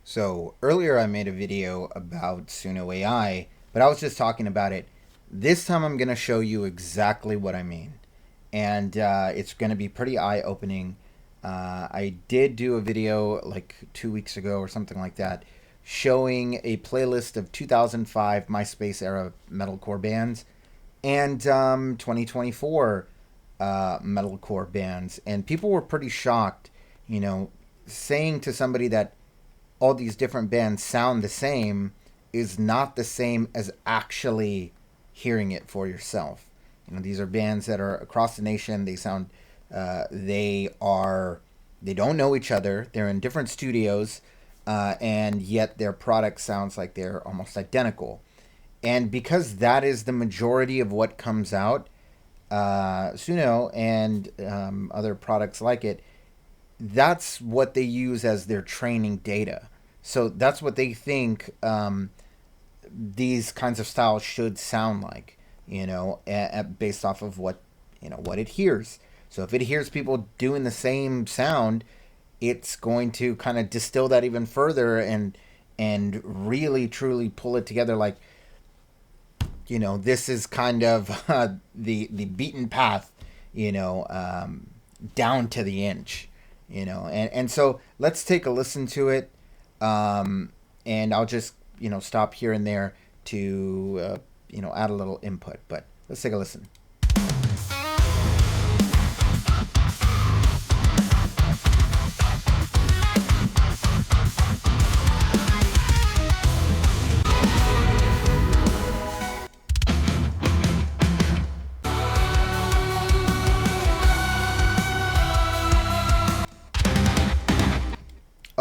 So earlier I made a video about SUNO AI, but I was just talking about it. This time I'm going to show you exactly what I mean. And it's going to be pretty eye-opening. I did do a video like 2 weeks ago or something like that, showing a playlist of 2005 MySpace era metalcore bands and 2024 metalcore bands. And people were pretty shocked, you know, saying to somebody that all these different bands sound the same is not the same as actually hearing it for yourself. These are bands that are across the nation. They sound, they are, they don't know each other. They're in different studios, and yet their product sounds like they're almost identical. And because that is the majority of what comes out, Suno and other products like it, that's what they use as their training data. So that's what they think these kinds of styles should sound like, based off of what it hears. So if it hears people doing the same sound, it's going to kind of distill that even further and really truly pull it together. Like, this is kind of the beaten path, down to the inch, and so let's take a listen to it. And I'll just stop here and there to add a little input, but let's take a listen.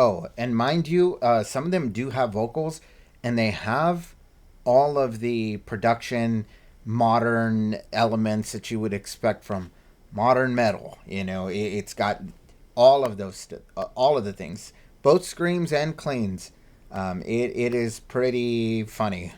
Oh, and mind you, some of them do have vocals, and they have all of the production modern elements that you would expect from modern metal. It's got all of all of the things, both screams and cleans. It is pretty funny.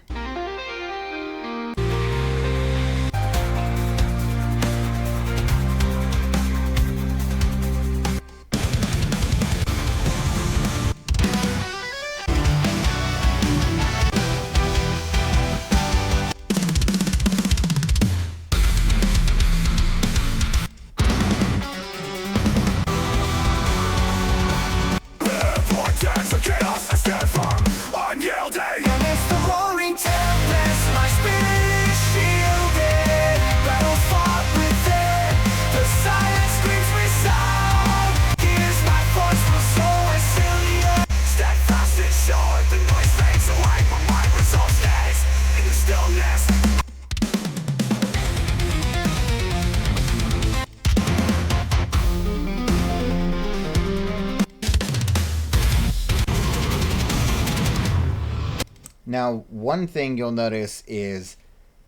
Now, one thing you'll notice is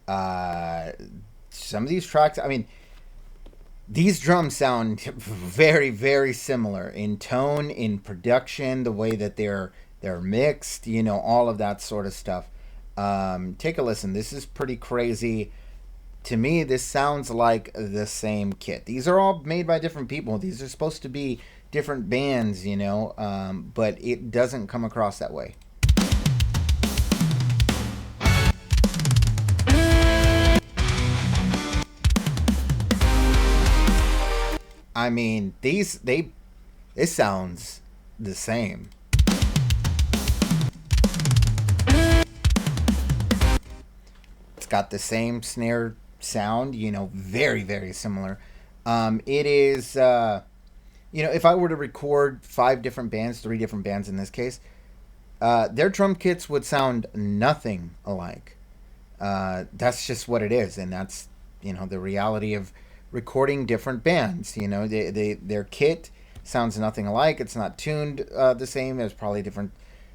some of these tracks, I mean, these drums sound very, very similar in tone, in production, the way that they're mixed, all of that sort of stuff. Take a listen. This is pretty crazy. To me, this sounds like the same kit. These are all made by different people. These are supposed to be different bands, but it doesn't come across that way. I mean, this sounds the same. It's got the same snare sound, very, very similar. It is, if I were to record three different bands in this case, their drum kits would sound nothing alike. That's just what it is, and that's the reality of recording different bands. Their kit sounds nothing alike. It's not tuned the same. There's probably different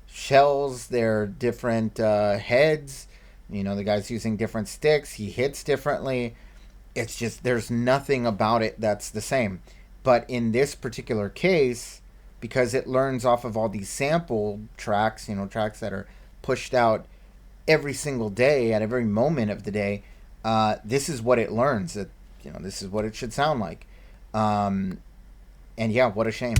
shells. They're different heads. The guy's using different sticks. He hits differently. It's just there's nothing about it that's the same. But in this particular case, because it learns off of all these sample tracks, tracks that are pushed out every single day at every moment of the day, this is what it learns. This is what it should sound like. And yeah, what a shame.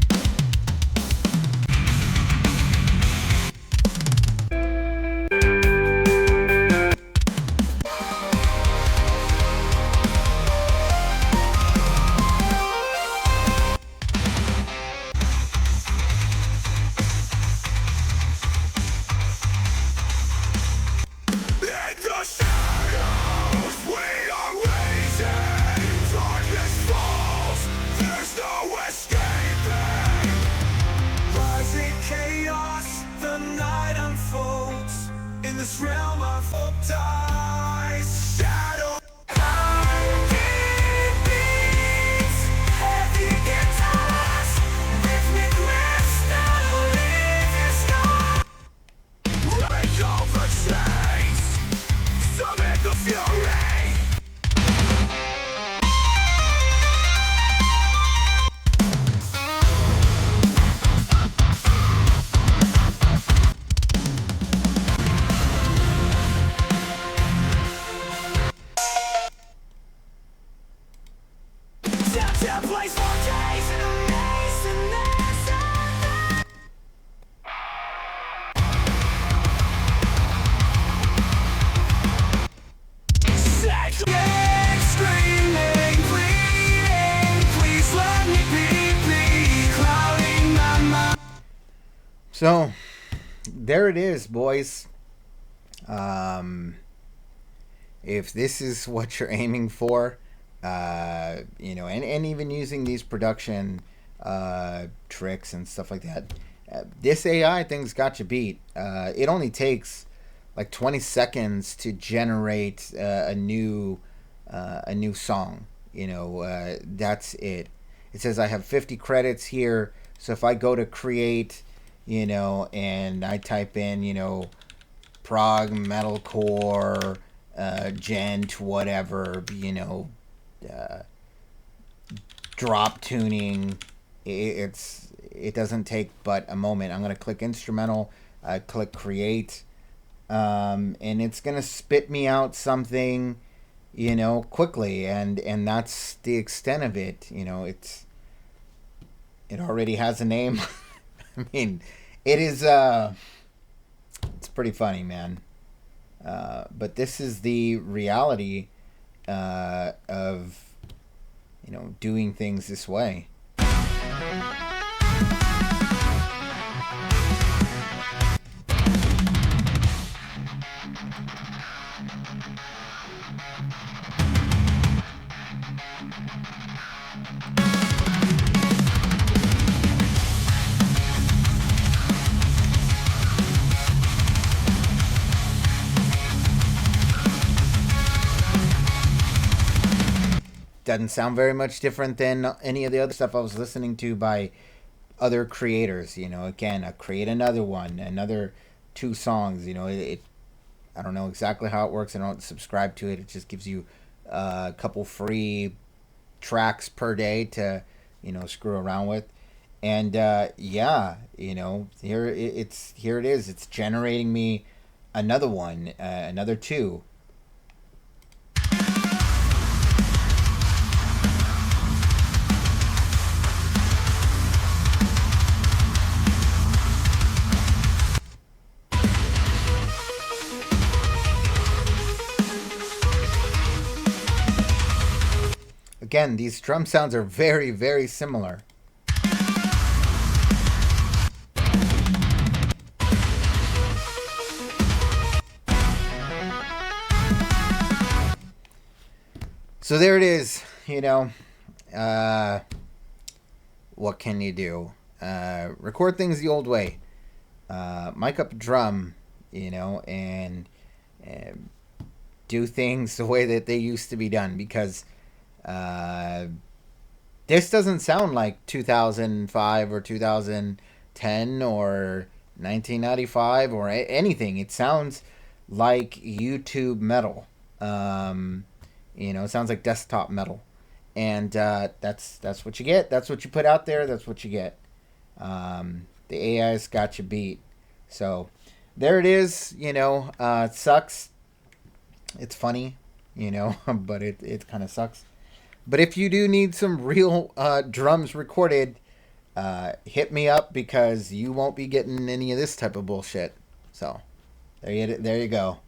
this realm of ties. Shadow heartbeat beats, heavy guitars, rhythmic riffs that'll leave you scarred. Break all the chains, summon the fury. Templates for days and days and days and days. Screaming, pleading, please let me be, clouding my mind. So there it is, boys. Um, if this is what you're aiming for, and even using these production tricks and stuff like that, this AI thing's got you beat. It only takes like 20 seconds to generate a new song. That's it. It says I have 50 credits here, so if I go to create, and I type in, prog metalcore, gent, whatever, uh, drop tuning. It doesn't take but a moment. I'm gonna click instrumental, click create, and it's gonna spit me out something, quickly, and that's the extent of it. It already has a name. I mean, it is it's pretty funny, man. But this is the reality of doing things this way. Doesn't sound very much different than any of the other stuff I was listening to by other creators. Again, I create another one, another two songs. I don't know exactly how it works. I don't subscribe to it. It just gives you a couple free tracks per day to screw around with. And yeah, here it is. It's generating me another one, another two. Again, these drum sounds are very, very similar. So there it is. What can you do? Record things the old way. Mic up a drum, and do things the way that they used to be done, because this doesn't sound like 2005 or 2010 or 1995 or anything. It sounds like YouTube metal. It sounds like desktop metal, and that's what you get. That's what you put out there. That's what you get. The AI's got you beat. So there it is. It sucks. It's funny, but it kind of sucks. But if you do need some real drums recorded, hit me up, because you won't be getting any of this type of bullshit. So there you go.